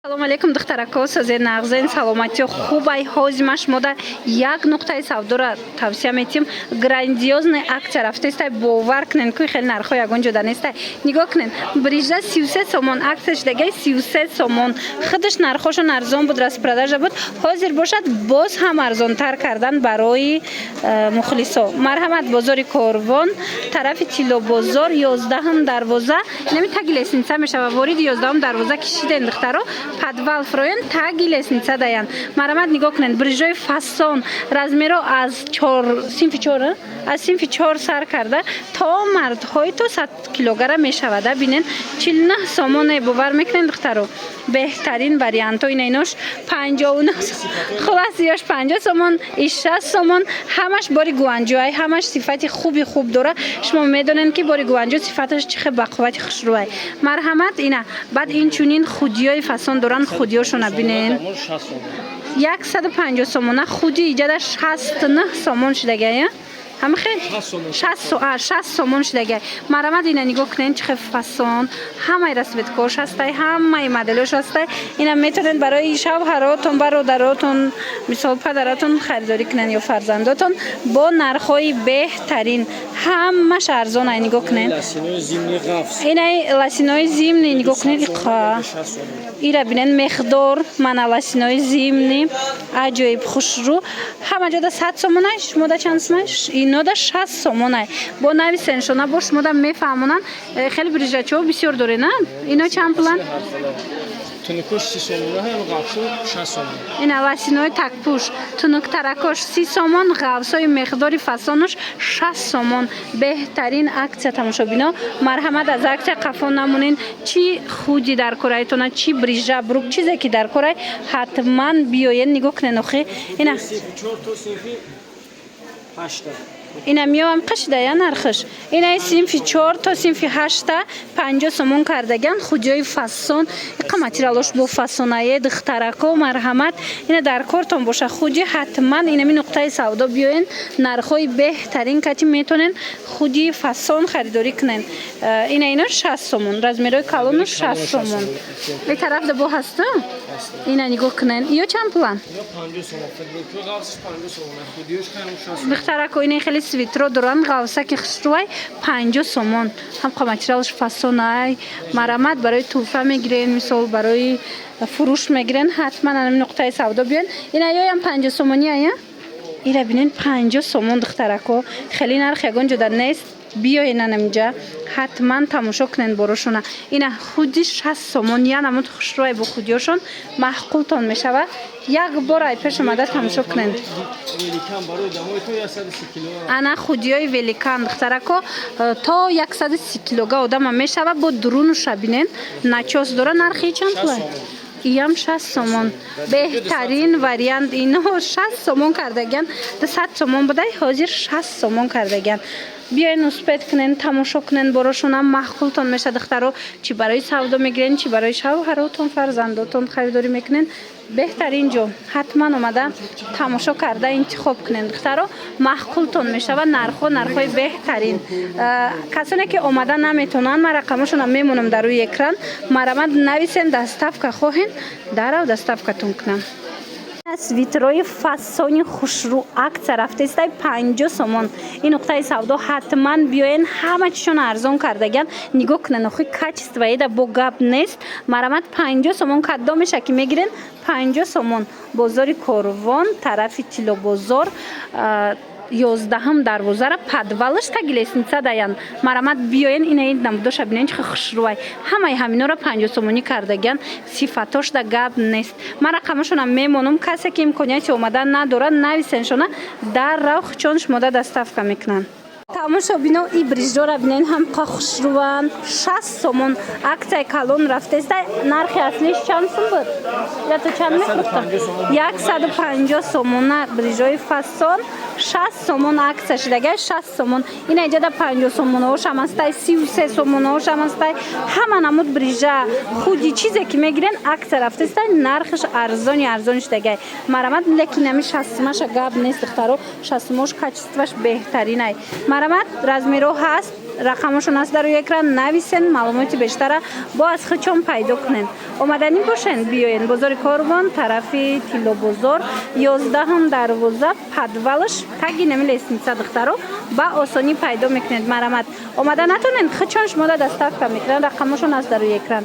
салом алейкум духтарако сазе нағзен саломати хубай ҳозимаш мо дар як нуқтаи савдоро тавсия метим. Грандиозный акция рафтестай, бовар кунен ки хеле нархҳо ягон ҷода нестай. нигоҳ кунен, брижа 33 сомон акция шудагаи 33 сомон. худаш нархҳошон арзон буд, распродажа буд. ҳозир бошад боз ҳам арзонтар кардан барои мухлисо. марҳамат, бозори Корвон, тарафи Тило бозор, 11 дарвоза. нами таги лесница мешава. вориди 11 дарвоза кишиден духтаро подвал фроен таги лестница даян. марҳамат, нигоҳ кунед, брижои фасон размеро аз 4 синфи 4 аз синфи 4 сар карда то мардҳои то 100 килогара мешавада. бинен 49 сомоне бовар мекунен духтаро. беҳтарин варианто ина инош 59 хулас ёш 50 сомон, 60 сомон. ҳамаш бори гуанҷоай, ҳамаш сифати хуби хуб дора. шумо медонед ки бори гуанҷо сифаташ чӣ хел бақуввати хушрӯай. марҳамат, ина баъд инчунин худиёи фасон доран. худиёшона бинен 150 сомона, худи иҷада 69 сомон шудагая. ҳама хел 60 сомон шудагай. марҳамат, ина нигоҳ кунед чӣ хел фасон. ҳамаи расветкош ҳастай, ҳамаи моделош ҳастай. ина метавонед барои шавҳаротон, бародаротон, мисол падаратон харидорӣ кунед ё фарзандотон бо нархҳои беҳтарин. ҳамаш арзонай. нигоҳ кунед, инаи ласинои зимни нигоҳ кунед. ира бинен мехдор мана ласинои зимни аҷоиб хушрӯ. ҳама ҷода 100 сомонай, шумода чанд сомаш? инода 60 сомонай. бо нависеншона бош шумода мефаҳмонанд. хеле брижачо бисёр доре, на? ино чанд пулан? Тунукош 30 сомон, ғафсо 60 сомон. ина ласинои такпуш, тунуктаракош 30 сомон, ғафсои мехдори фасонош 60 сомон. беҳтарин акция тамошобино. марҳамат, аз акция қафо намонен. чӣ худи дар корайтона, чӣ брижа брук, чизе ки дар корай ҳатман биёед. нигоҳ кунед охи. ина 4 то синфи 8. ина миёвам қашида я нархаш. ина синфи 4 то синфи 8 50 сомон кардаган. худиёи фасон, иқа материалош бо фасонае духтарако. марҳамат, ина дар кортон боша. худи ҳатман инами нуқтаи савдо биёен. нархҳои беҳтарин кати метонен худи фасон харидорӣ кунен. ина ино 60 сомон, размерои калону 60 сомон. бе тарафда бо ҳасту? ина нигоҳ кунен. ё чанд пулан? Ё 50 сомон. Футболка ғафсош 50 сомон. Худиёш хеле 60 сомон. духтарако ина хеле свитро доран. ғавсаки хушрӯай 50 сомон. ҳамқа материалш фасонай. марҳамат, барои туҳфа мегирен, мисол барои фурӯш мегирен. ҳатман анами нуқтаи савдо биёен. ина ёям 50 сомонияя. ира бинен 50 сомон духтарако. хеле нарх ягон ҷода нест. биёен анамиҷа ҳатман тамошо кунен борошона. ина худи 60 сомон. я намуд хушрӯай бо худиёшон маҳқултон мешава. як бор ай пеш омада тамошо кунен. Великан барои дамои то 130 кг. ана худиёи великан духтарако то 130 кг одама мешава. бо дурунуша бинен начос дора. нархи чанд пулай? иям 60 сомон. беҳтарин вариант. ино 60 сомон кардаган. 200 сомон будай, ҳозир 60 сомон кардаган. биёен успед кунен, тамошо кунен борошона. маҳқултон меша духтаро. чӣ барои савдо мегирен, чӣ барои шавҳаротон, фарзандотон харидорӣ мекунен. беҳтарин ҷо ҳатман омада тамошо карда интихоб кунен духтаро. маҳқултон мешава. нархҳои беҳтарин. касоне ки омада наметонанд, ман рақамашона мемонам дар рӯи экран. марҳамат, нависен, доставка хоҳен, дарав доставкатон кунам. свитрои фасони хушрӯ акция рафтестай 50 сомон. ин нуқтаи савдо ҳатман биёен. ҳама чишон арзон кардаган. нигоҳ кунен охи качествоеда бо гап нест. марҳамат, 50 сомон каддо меша ки мегирен. 50 сомон. бозори Корвон, тарафи Тило бозор, 11 дарвозара подвалаш таги лестница даян. марҳамат, биёен. ина ин намудоша бинен чӣ хушрӯай. ҳамаи ҳаминора 50 сомонӣ кардаган. сифатош да гап нест. ман рақамашона мемонам. касе ки имконияти омадан надорад, нависеншона даррав хучон шумода доставка мекунанд. тамошо бино и брижора бинен ҳамқа хушрӯан. 60 сомон. аксияи калон рафтестай. нархи аслиш чанд сум буд? я то чанд мефурӯхтам? 150 сомона брижои фасон. 60 сомон акция шудагай. 60 сомон. ина иҷада 50 сомонаош ҳам ҳастай, 33 сомонаош ҳам ҳастай. ҳама намуд брижа худи чизе ки мегирен акция рафтестай. нархиш арзони шудагай. марҳамат, лекин ами 60маша гап нест духтаро. 60мош качестваш беҳтаринай. марҳамат, размеро ҳаст. рақамашон аст дар рӯи экран нависен, маълумоти бештара бо аз хичон пайдо кунен. Омадани бошен, биёен бозори Корбон, тарафи Тиллобозор, 11-12 подвалш таги нами лестница духтаро ба осонӣ пайдо мекунед. Марамат омада натонен хичон шумо доставка мекунанд, рақамашон аст дар рӯи экран.